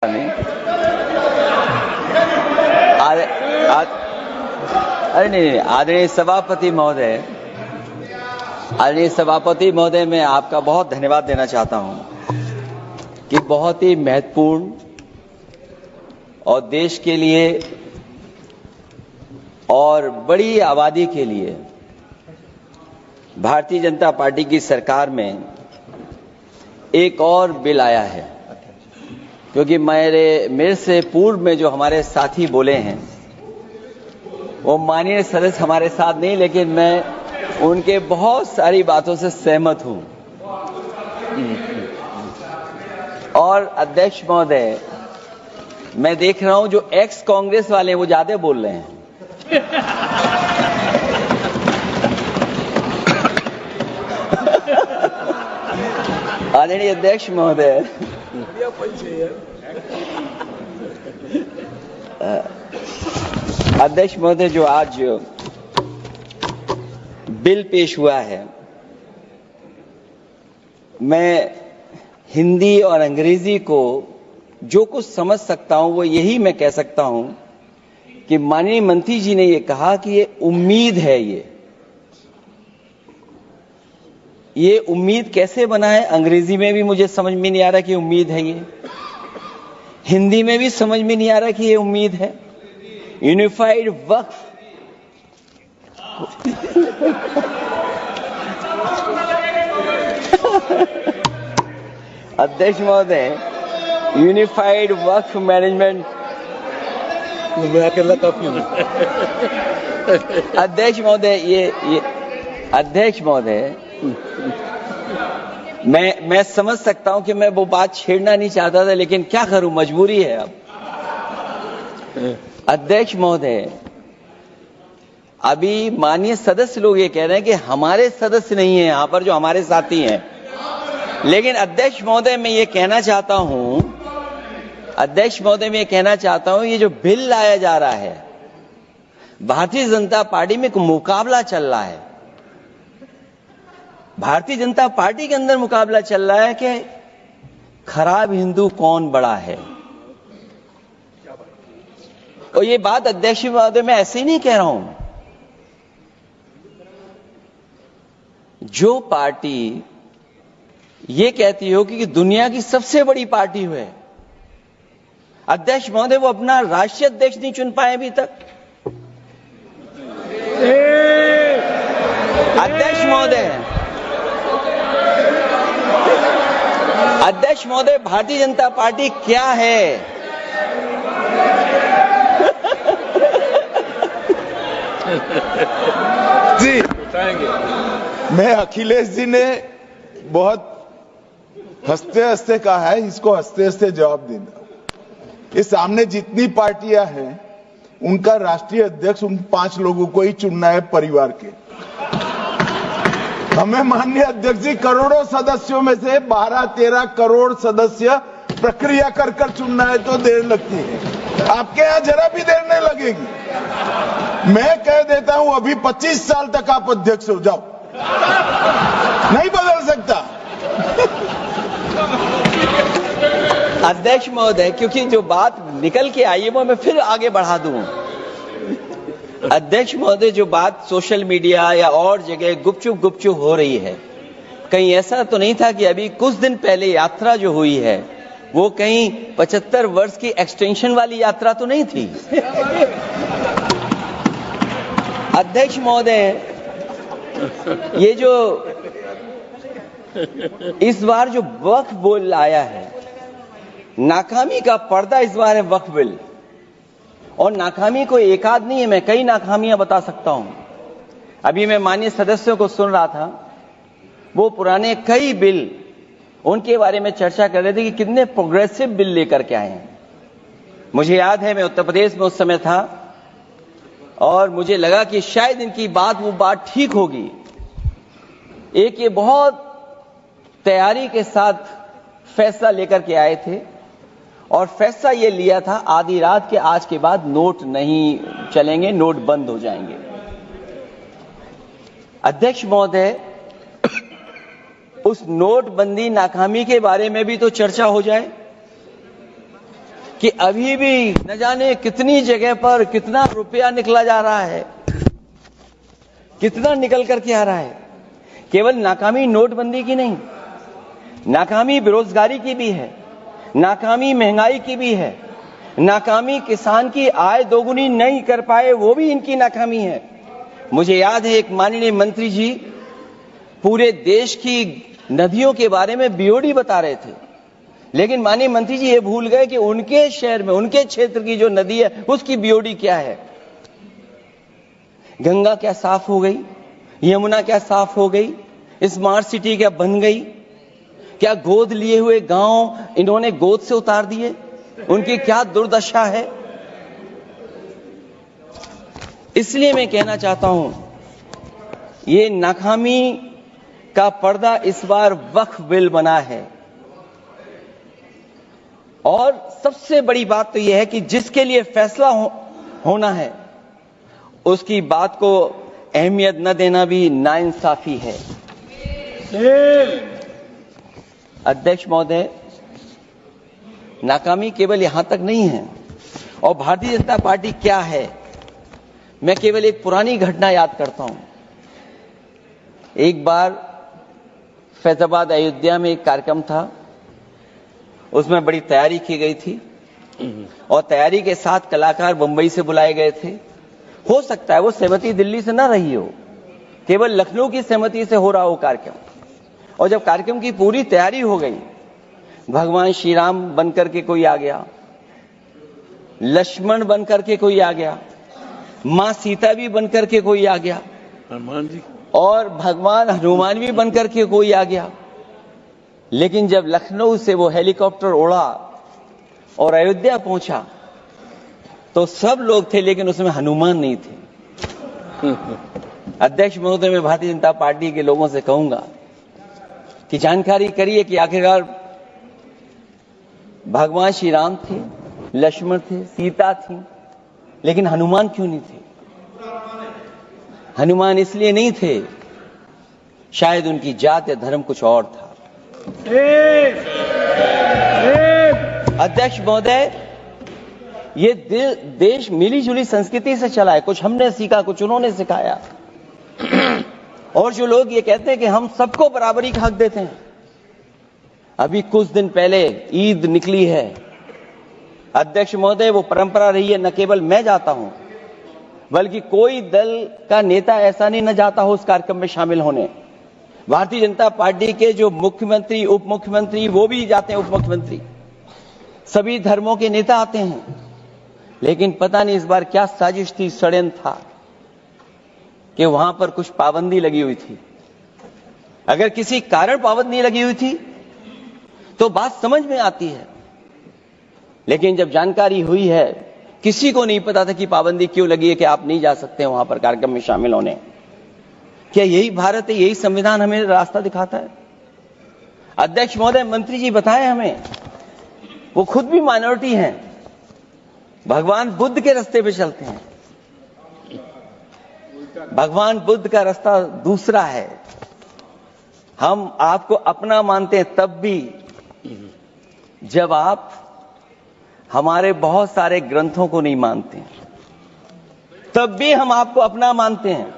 नहीं, आदरणीय सभापति महोदय, मैं आपका बहुत धन्यवाद देना चाहता हूं कि बहुत ही महत्वपूर्ण और देश के लिए और बड़ी आबादी के लिए भारतीय जनता पार्टी की सरकार में एक और बिल आया है, क्योंकि मेरे से पूर्व में जो हमारे साथी बोले हैं वो माननीय सदस्य हमारे साथ नहीं, लेकिन मैं उनके बहुत सारी बातों से सहमत हूं। और अध्यक्ष महोदय, मैं देख रहा हूं जो एक्स कांग्रेस वाले हैं वो ज्यादा बोल रहे हैं। आदरणीय अध्यक्ष महोदय, जो आज बिल पेश हुआ है, मैं हिंदी और अंग्रेजी को जो कुछ समझ सकता हूं वो यही मैं कह सकता हूं कि माननीय मंत्री जी ने ये कहा कि ये उम्मीद है। ये उम्मीद कैसे बना है, अंग्रेजी में भी मुझे समझ में नहीं आ रहा कि उम्मीद है, ये हिंदी में भी समझ में नहीं आ रहा कि ये उम्मीद है। यूनिफाइड वक्फ अध्यक्ष महोदय, यूनिफाइड वक्फ मैनेजमेंट अध्यक्ष महोदय, मैं समझ सकता हूं कि मैं वो बात छेड़ना नहीं चाहता था, लेकिन क्या करूं, मजबूरी है अब। अध्यक्ष महोदय, अभी माननीय सदस्य लोग ये कह रहे हैं कि हमारे सदस्य नहीं है यहां पर जो हमारे साथी हैं, लेकिन अध्यक्ष महोदय मैं ये कहना चाहता हूं, ये जो बिल लाया जा रहा है, भारतीय जनता पार्टी में एक मुकाबला चल रहा है। भारतीय जनता पार्टी के अंदर मुकाबला चल रहा है कि खराब हिंदू कौन बड़ा है। और ये बात अध्यक्ष महोदय मैं ऐसे ही नहीं कह रहा हूं। जो पार्टी ये कहती हो कि दुनिया की सबसे बड़ी पार्टी है, अध्यक्ष महोदय वो अपना राष्ट्रीय अध्यक्ष नहीं चुन पाए अभी तक। अध्यक्ष महोदय, भारतीय जनता पार्टी क्या है? जी, मैं अखिलेश जी ने बहुत हंसते हंसते कहा है, इसको हंसते हंसते जवाब देना। इस सामने जितनी पार्टियां हैं उनका राष्ट्रीय अध्यक्ष उन 5 लोगों को ही चुनना है परिवार के। हमें माननीय अध्यक्ष जी करोड़ों सदस्यों में से 12-13 करोड़ सदस्य प्रक्रिया कर चुनना है तो देर लगती है। आपके यहां जरा भी देर नहीं लगेगी। मैं कह देता हूं अभी 25 साल तक आप अध्यक्ष हो जाओ, नहीं बदल सकता। अध्यक्ष महोदय, क्योंकि जो बात निकल के आई है वो मैं फिर आगे बढ़ा दूं। अध्यक्ष महोदय, जो बात सोशल मीडिया या और जगह गुपचुप हो रही है, कहीं ऐसा तो नहीं था कि अभी कुछ दिन पहले यात्रा जो हुई है वो कहीं 75 वर्ष की एक्सटेंशन वाली यात्रा तो नहीं थी। अध्यक्ष महोदय, ये जो इस बार जो वक्फ बिल आया है, नाकामी का पर्दा इस बार है वक्फ बिल। और नाकामी कोई एक आध नहीं है, मैं कई नाकामियां बता सकता हूं। अभी मैं माननीय सदस्यों को सुन रहा था, वो पुराने कई बिल उनके बारे में चर्चा कर रहे थे कि कितने प्रोग्रेसिव बिल लेकर के आए हैं। मुझे याद है मैं उत्तर प्रदेश में उस समय था और मुझे लगा कि शायद इनकी वो बात ठीक होगी। एक ये बहुत तैयारी के साथ फैसला लेकर के आए थे और फैसला ये लिया था आधी रात के आज के बाद नोट नहीं चलेंगे, नोट बंद हो जाएंगे। अध्यक्ष महोदय, उस नोटबंदी नाकामी के बारे में भी तो चर्चा हो जाए। कि अभी भी न जाने कितनी जगह पर कितना रुपया निकला जा रहा है, कितना निकल करके आ रहा है। केवल नाकामी नोटबंदी की नहीं, नाकामी बेरोजगारी की भी है, नाकामी महंगाई की भी है, नाकामी किसान की आय दोगुनी नहीं कर पाए वो भी इनकी नाकामी है। मुझे याद है एक माननीय मंत्री जी पूरे देश की नदियों के बारे में बीओडी बता रहे थे, लेकिन माननीय मंत्री जी ये भूल गए कि उनके शहर में, उनके क्षेत्र की जो नदी है उसकी बीओडी क्या है। गंगा क्या साफ हो गई, यमुना क्या साफ हो गई, स्मार्ट सिटी क्या बन गई, क्या गोद लिए हुए गांव इन्होंने गोद से उतार दिए, उनकी क्या दुर्दशा है। इसलिए मैं कहना चाहता हूं, ये नाकामी का पर्दा इस बार वक्फ बिल बना है। और सबसे बड़ी बात तो यह है कि जिसके लिए फैसला होना है उसकी बात को अहमियत न देना भी नाइंसाफी है। अध्यक्ष महोदय, नाकामी केवल यहां तक नहीं है। और भारतीय जनता पार्टी क्या है, मैं केवल एक पुरानी घटना याद करता हूं। एक बार फैजाबाद अयोध्या में एक कार्यक्रम था, उसमें बड़ी तैयारी की गई थी और तैयारी के साथ कलाकार मुंबई से बुलाए गए थे। हो सकता है वो सहमति दिल्ली से ना रही हो, केवल लखनऊ की सहमति से हो रहा हो कार्यक्रम। और जब कार्यक्रम की पूरी तैयारी हो गई, भगवान श्री राम बनकर के कोई आ गया, लक्ष्मण बनकर के कोई आ गया, मां सीता भी बनकर के कोई आ गया, हनुमान जी, और भगवान हनुमान भी बनकर के कोई आ गया। लेकिन जब लखनऊ से वो हेलीकॉप्टर उड़ा और अयोध्या पहुंचा तो सब लोग थे, लेकिन उसमें हनुमान नहीं थे। अध्यक्ष महोदय, मैं भारतीय जनता पार्टी के लोगों से कहूंगा कि जानकारी करिए कि आखिरकार भगवान श्री राम थे, लक्ष्मण थे, सीता थी, लेकिन हनुमान क्यों नहीं थे? हनुमान इसलिए नहीं थे, शायद उनकी जात या धर्म कुछ और था। अध्यक्ष महोदय, ये देश मिली जुली संस्कृति से चला है। कुछ हमने सीखा, कुछ उन्होंने सिखाया। और जो लोग ये कहते हैं कि हम सबको बराबरी का हक देते हैं, अभी कुछ दिन पहले ईद निकली है। अध्यक्ष महोदय, वो परंपरा रही है, न केवल मैं जाता हूं बल्कि कोई दल का नेता ऐसा नहीं न जाता हो उस कार्यक्रम में शामिल होने। भारतीय जनता पार्टी के जो मुख्यमंत्री, उप मुख्यमंत्री, वो भी जाते हैं, उप मुख्यमंत्री, सभी धर्मों के नेता आते हैं। लेकिन पता नहीं इस बार क्या साजिश थी, षड्यंत्र था कि वहां पर कुछ पाबंदी लगी हुई थी। अगर किसी कारण पाबंदी लगी हुई थी तो बात समझ में आती है, लेकिन जब जानकारी हुई है, किसी को नहीं पता था कि पाबंदी क्यों लगी है कि आप नहीं जा सकते वहां पर कार्यक्रम में शामिल होने। क्या यही भारत है, यही संविधान हमें रास्ता दिखाता है? अध्यक्ष महोदय, मंत्री जी बताएं हमें, वो खुद भी माइनॉरिटी हैं, भगवान बुद्ध के रास्ते पे चलते हैं। भगवान बुद्ध का रास्ता दूसरा है। हम आपको अपना मानते हैं तब भी जब आप हमारे बहुत सारे ग्रंथों को नहीं मानते हैं, तब भी हम आपको अपना मानते हैं।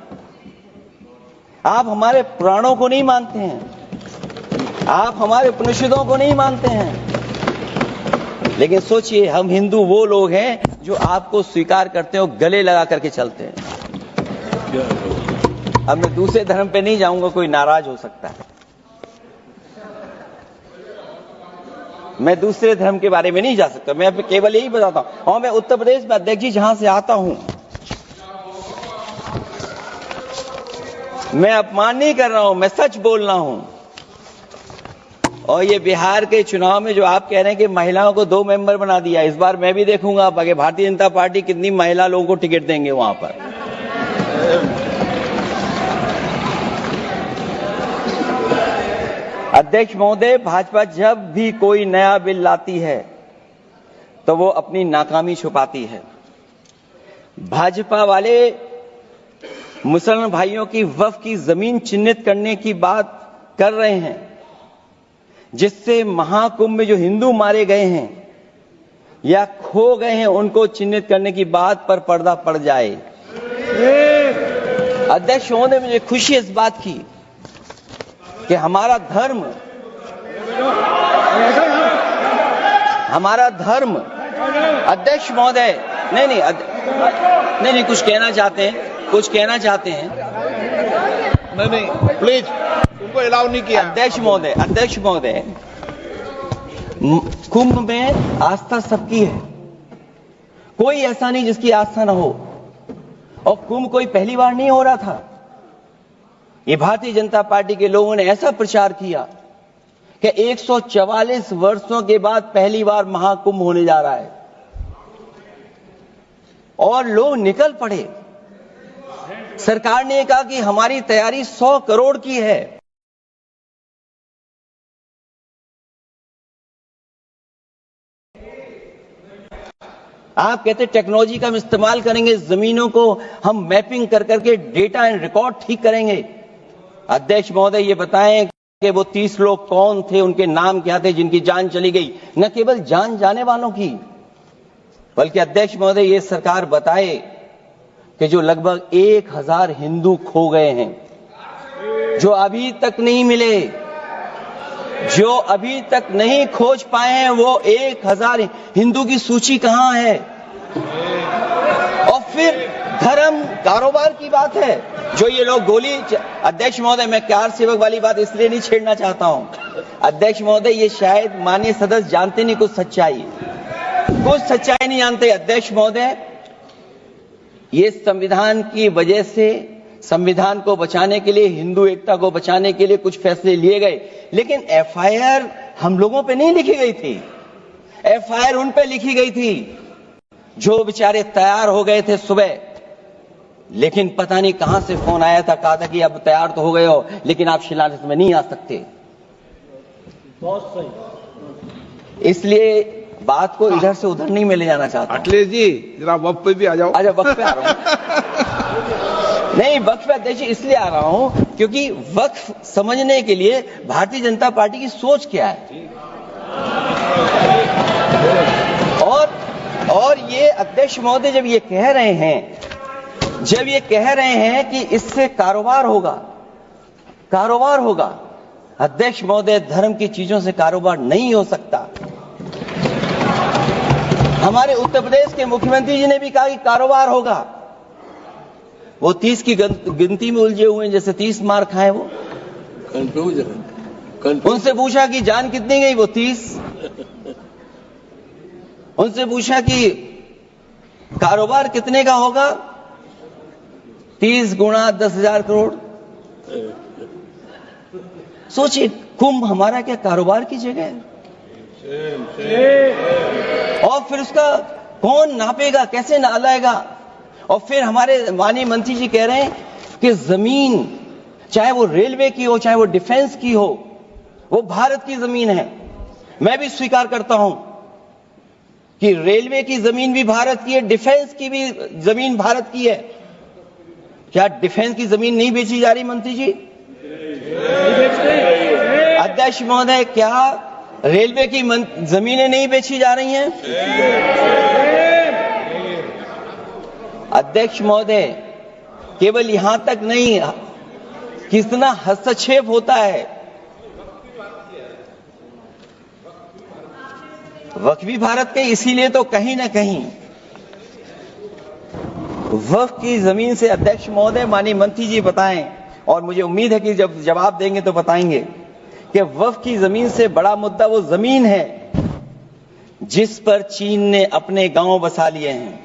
आप हमारे पुराणों को नहीं मानते हैं, आप हमारे उपनिषदों को नहीं मानते हैं, लेकिन सोचिए, हम हिंदू वो लोग हैं जो आपको स्वीकार करते हैं और गले लगा करके चलते हैं। अब मैं दूसरे धर्म पे नहीं जाऊंगा, कोई नाराज हो सकता है। मैं दूसरे धर्म के बारे में नहीं जा सकता, मैं केवल यही बताता हूं। और मैं उत्तर प्रदेश में, अध्यक्ष जी, जहां से आता हूं, मैं अपमान नहीं कर रहा हूं, मैं सच बोल रहा हूं। और ये बिहार के चुनाव में जो आप कह रहे हैं कि महिलाओं को 2 मेंबर बना दिया, इस बार मैं भी देखूंगा आगे भारतीय जनता पार्टी कितनी महिला लोगों को टिकट देंगे वहां पर। अध्यक्ष महोदय, भाजपा जब भी कोई नया बिल लाती है तो वो अपनी नाकामी छुपाती है। भाजपा वाले मुसलमान भाइयों की वक्फ की जमीन चिन्हित करने की बात कर रहे हैं, जिससे महाकुंभ में जो हिंदू मारे गए हैं, या खो गए हैं उनको चिन्हित करने की बात पर पर्दा पड़ जाए। अध्यक्ष महोदय, मुझे खुशी इस बात की कि हमारा धर्म अध्यक्ष महोदय नहीं कुछ कहना चाहते हैं नहीं प्लीज, उनको अलाउ नहीं किया। अध्यक्ष महोदय, कुंभ में आस्था सबकी है, कोई ऐसा नहीं जिसकी आस्था ना हो। और कुंभ कोई पहली बार नहीं हो रहा था। ये भारतीय जनता पार्टी के लोगों ने ऐसा प्रचार किया कि 144 वर्षों के बाद पहली बार महाकुंभ होने जा रहा है और लोग निकल पड़े। सरकार ने कहा कि हमारी तैयारी 100 करोड़ की है। आप कहते टेक्नोलॉजी का हम इस्तेमाल करेंगे, जमीनों को हम मैपिंग कर करके डेटा एंड रिकॉर्ड ठीक करेंगे। अध्यक्ष महोदय, ये बताएं कि वो 30 लोग कौन थे, उनके नाम क्या थे जिनकी जान चली गई, न केवल जान जाने वालों की, बल्कि अध्यक्ष महोदय ये सरकार बताए कि जो लगभग 1000 हिंदू खो गए हैं, जो अभी तक नहीं मिले, जो अभी तक नहीं खोज पाए हैं, वो 1000 हिंदू की सूची कहां है? और फिर धर्म कारोबार की बात है, जो ये लोग अध्यक्ष महोदय, मैं कार सेवक वाली बात इसलिए नहीं छेड़ना चाहता हूं। अध्यक्ष महोदय, ये शायद माननीय सदस्य जानते नहीं कुछ सच्चाई नहीं जानते। अध्यक्ष महोदय, ये संविधान की वजह से, संविधान को बचाने के लिए, हिंदू एकता को बचाने के लिए कुछ फैसले लिए गए, लेकिन एफआईआर हम लोगों पे नहीं लिखी गई थी। एफआईआर उन पे लिखी गई थी जो बेचारे तैयार हो गए थे सुबह, लेकिन पता नहीं कहां से फोन आया था, कहा था कि अब तैयार तो हो गए हो लेकिन आप शिलान्यास में नहीं आ सकते। बहुत सही। इसलिए बात को इधर से उधर नहीं में ले जाना चाहता। अखिलेश जी, जरा वक्त पे भी आ जाओ। अच्छा, वक्त पे आ रहा हूं। नहीं, वक्फ पे अध्यक्ष इसलिए आ रहा हूं क्योंकि वक्फ समझने के लिए भारतीय जनता पार्टी की सोच क्या है। और ये अध्यक्ष महोदय जब ये कह रहे हैं कि इससे कारोबार होगा, अध्यक्ष महोदय, धर्म की चीजों से कारोबार नहीं हो सकता। हमारे उत्तर प्रदेश के मुख्यमंत्री जी ने भी कहा कि कारोबार होगा। वो 30 की गिनती में उलझे हुए हैं, जैसे 30 मार खाए वो। उनसे पूछा कि जान कितनी गई, वो 30। उनसे पूछा कि कारोबार कितने का होगा, 30 गुणा 10,000 करोड़। सोचिए, कुंभ हमारा क्या कारोबार की जगह है? और फिर उसका कौन नापेगा, कैसे नालाएगा? और फिर हमारे माननीय मंत्री जी कह रहे हैं कि जमीन, चाहे वो रेलवे की हो, चाहे वो डिफेंस की हो, वो भारत की जमीन है। मैं भी स्वीकार करता हूं कि रेलवे की जमीन भी भारत की है, डिफेंस की भी जमीन भारत की है। क्या डिफेंस की जमीन नहीं बेची जा रही मंत्री जी? अध्यक्ष महोदय, क्या रेलवे की जमीनें नहीं बेची जा रही हैं? अध्यक्ष महोदय, केवल यहां तक नहीं, कितना हस्तक्षेप होता है। वक्फ भी भारत के, इसीलिए तो कहीं ना कहीं वक्फ की जमीन से, अध्यक्ष महोदय, माननीय मंत्री जी बताएं, और मुझे उम्मीद है कि जब जवाब देंगे तो बताएंगे कि वक्फ की जमीन से बड़ा मुद्दा वो जमीन है जिस पर चीन ने अपने गांव बसा लिए हैं,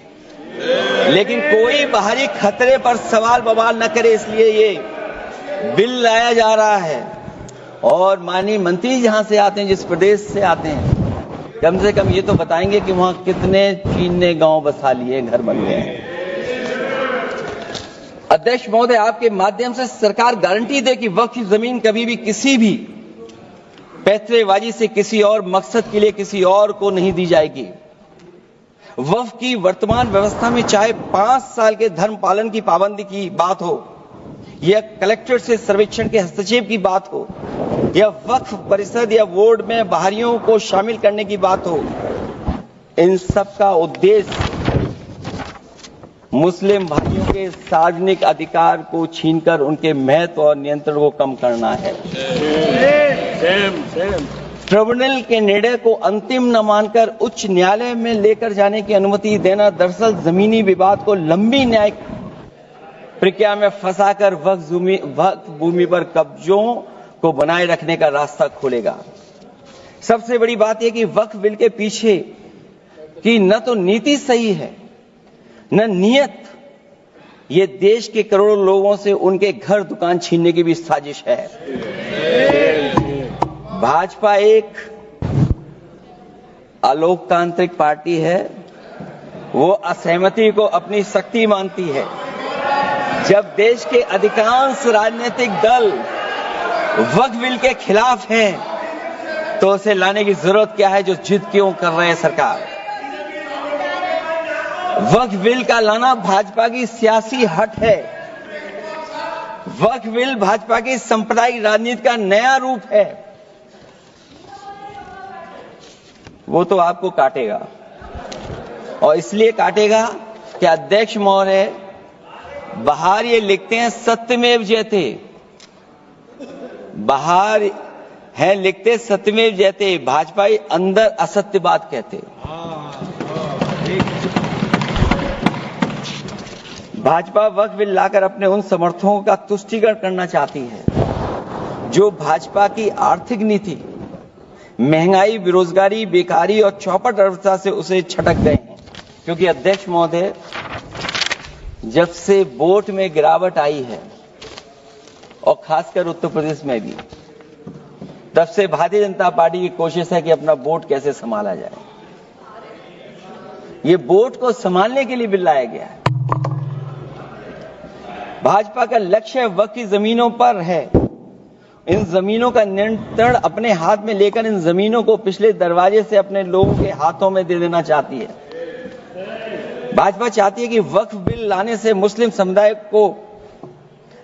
लेकिन कोई बाहरी खतरे पर सवाल बवाल न करे, इसलिए ये बिल लाया जा रहा है। और माननीय मंत्री जहां से आते हैं, जिस प्रदेश से आते हैं, कम से कम ये तो बताएंगे कि वहां कितने चीन ने गांव बसा लिए, घर बन गए हैं। अध्यक्ष महोदय, आपके माध्यम से सरकार गारंटी दे कि वक्फ की जमीन कभी भी किसी भी पैतरेबाजी से, किसी और मकसद के लिए किसी और को नहीं दी जाएगी। वक्फ की वर्तमान व्यवस्था में चाहे 5 साल के धर्म पालन की पाबंदी की बात हो, या कलेक्टर से सर्वेक्षण के हस्तक्षेप की बात हो, या वक्फ परिषद या बोर्ड में बाहरियों को शामिल करने की बात हो, इन सब का उद्देश्य मुस्लिम भाइयों के सार्वजनिक अधिकार को छीनकर उनके महत्व और नियंत्रण को कम करना है। ट्रिब्यूनल के निर्णय को अंतिम न मानकर उच्च न्यायालय में लेकर जाने की अनुमति देना दरअसल जमीनी विवाद को लंबी न्यायिक प्रक्रिया में फंसाकर वक्फ भूमि पर कब्जों को बनाए रखने का रास्ता खोलेगा। सबसे बड़ी बात यह कि वक्फ बिल के पीछे की न तो नीति सही है न नियत, ये देश के करोड़ों लोगों से उनके घर दुकान छीनने की भी साजिश है। भाजपा एक अलोकतांत्रिक पार्टी है, वो असहमति को अपनी शक्ति मानती है। जब देश के अधिकांश राजनीतिक दल वक्फ बिल के खिलाफ हैं, तो उसे लाने की जरूरत क्या है जो जिद क्यों कर रहे हैं सरकार। वक्फ बिल का लाना भाजपा की सियासी हट है। वक्फ बिल भाजपा की सांप्रदायिक राजनीति का नया रूप है। वो तो आपको काटेगा, और इसलिए काटेगा कि अध्यक्ष महोदय बाहर ये लिखते हैं सत्यमेव जयते, बाहर है लिखते सत्यमेव जयते, भाजपाई अंदर असत्य बात कहते। भाजपा वक्फ बिल लाकर अपने उन समर्थकों का तुष्टीकरण करना चाहती है जो भाजपा की आर्थिक नीति, महंगाई, बेरोजगारी, बेकारी और चौपट अर्थव्यवस्था से उसे छटक गए हैं। क्योंकि अध्यक्ष महोदय, जब से वोट में गिरावट आई है और खासकर उत्तर प्रदेश में भी, तब से भारतीय जनता पार्टी की कोशिश है कि अपना वोट कैसे संभाला जाए। ये वोट को संभालने के लिए बिल लाया गया है। भाजपा का लक्ष्य वक्फ की जमीनों पर है। इन जमीनों का नियंत्रण अपने हाथ में लेकर इन जमीनों को पिछले दरवाजे से अपने लोगों के हाथों में दे देना चाहती है। भाजपा चाहती है कि वक्फ बिल लाने से मुस्लिम समुदाय को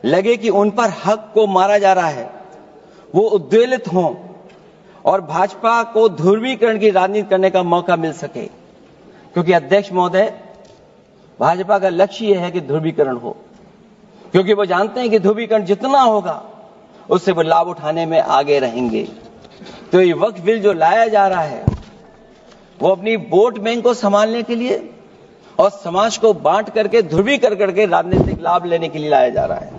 लगे कि उन पर हक को मारा जा रहा है, वो उद्वेलित हों और भाजपा को ध्रुवीकरण की राजनीति करने का मौका मिल सके। क्योंकि अध्यक्ष महोदय, भाजपा का लक्ष्य यह है कि ध्रुवीकरण हो, क्योंकि वो जानते हैं कि ध्रुवीकरण जितना होगा उससे वो लाभ उठाने में आगे रहेंगे। तो ये वक्फ बिल जो लाया जा रहा है, वो अपनी वोट बैंक को संभालने के लिए और समाज को बांट करके ध्रुवीकरण करके राजनीतिक लाभ लेने के लिए लाया जा रहा है।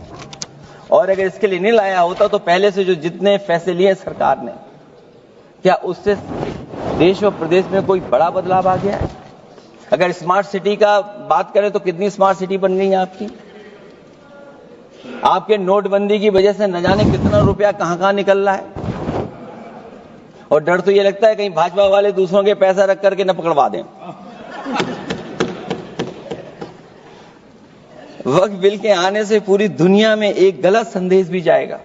और अगर इसके लिए नहीं लाया होता तो पहले से जो जितने फैसले लिए सरकार ने, क्या उससे देश और प्रदेश में कोई बड़ा बदलाव आ गया है? अगर स्मार्ट सिटी का बात करें तो कितनी स्मार्ट सिटी बन गई है आपकी? आपके नोटबंदी की वजह से न जाने कितना रुपया कहां निकल रहा है। और डर तो ये लगता है कहीं भाजपा वाले दूसरों के पैसा रख करके न पकड़वा दें। वक्फ बिल के आने से पूरी दुनिया में एक गलत संदेश भी जाएगा।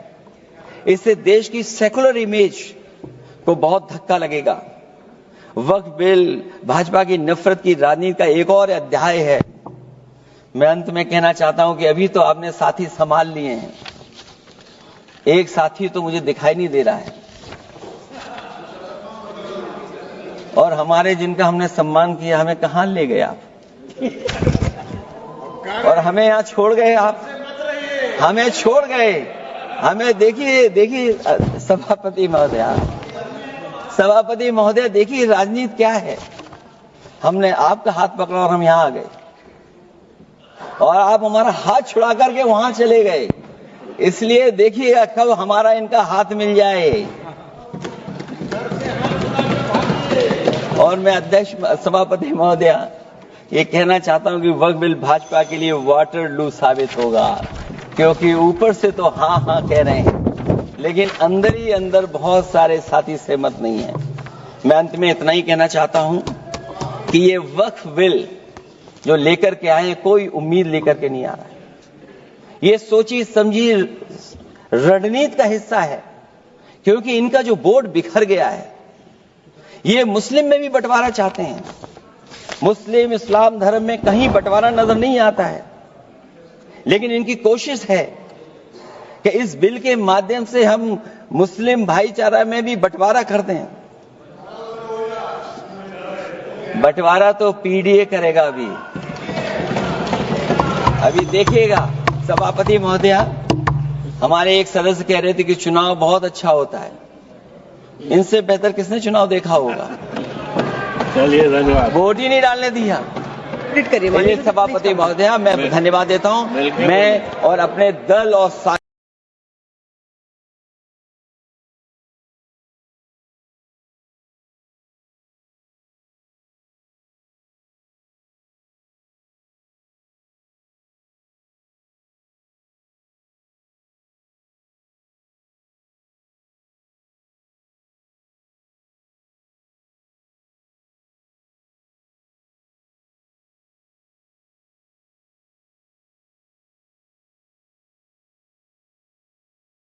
इससे देश की सेकुलर इमेज को बहुत धक्का लगेगा। वक्फ बिल भाजपा की नफरत की राजनीति का एक और अध्याय है। मैं अंत में कहना चाहता हूं कि अभी तो आपने साथी संभाल लिए हैं, एक साथी तो मुझे दिखाई नहीं दे रहा है, और हमारे जिनका हमने सम्मान किया हमें कहां ले गए आप, और हमें यहां छोड़ गए आप, हमें छोड़ गए। हमें देखिए सभापति महोदय देखिए राजनीति क्या है। हमने आपका हाथ पकड़ा और हम यहां आ गए, और आप हमारा हाथ छुड़ा करके वहां चले गए। इसलिए देखिए कब हमारा इनका हाथ मिल जाए। और मैं अध्यक्ष सभापति महोदय ये कहना चाहता हूं कि वक्फ बिल भाजपा के लिए वाटरलू साबित होगा, क्योंकि ऊपर से तो हाँ हाँ कह रहे हैं, लेकिन अंदर ही अंदर बहुत सारे साथी सहमत नहीं है। मैं अंत में इतना ही कहना चाहता हूं कि ये वक्फ बिल जो लेकर के आए, कोई उम्मीद लेकर के नहीं आ रहा है। ये सोची समझी रणनीति का हिस्सा है, क्योंकि इनका जो वोट बिखर गया है, ये मुस्लिम में भी बंटवारा चाहते हैं। मुस्लिम इस्लाम धर्म में कहीं बंटवारा नजर नहीं आता है, लेकिन इनकी कोशिश है कि इस बिल के माध्यम से हम मुस्लिम भाईचारा में भी बंटवारा करते हैं। बंटवारा तो पीडीए करेगा अभी देखिएगा। सभापति महोदया, हमारे एक सदस्य कह रहे थे कि चुनाव बहुत अच्छा होता है। इनसे बेहतर किसने चुनाव देखा होगा? चलिए, धन्यवाद। वोट ही नहीं डालने दिया। करिए सभापति महोदया, मैं धन्यवाद देता हूं। मैं और अपने दल और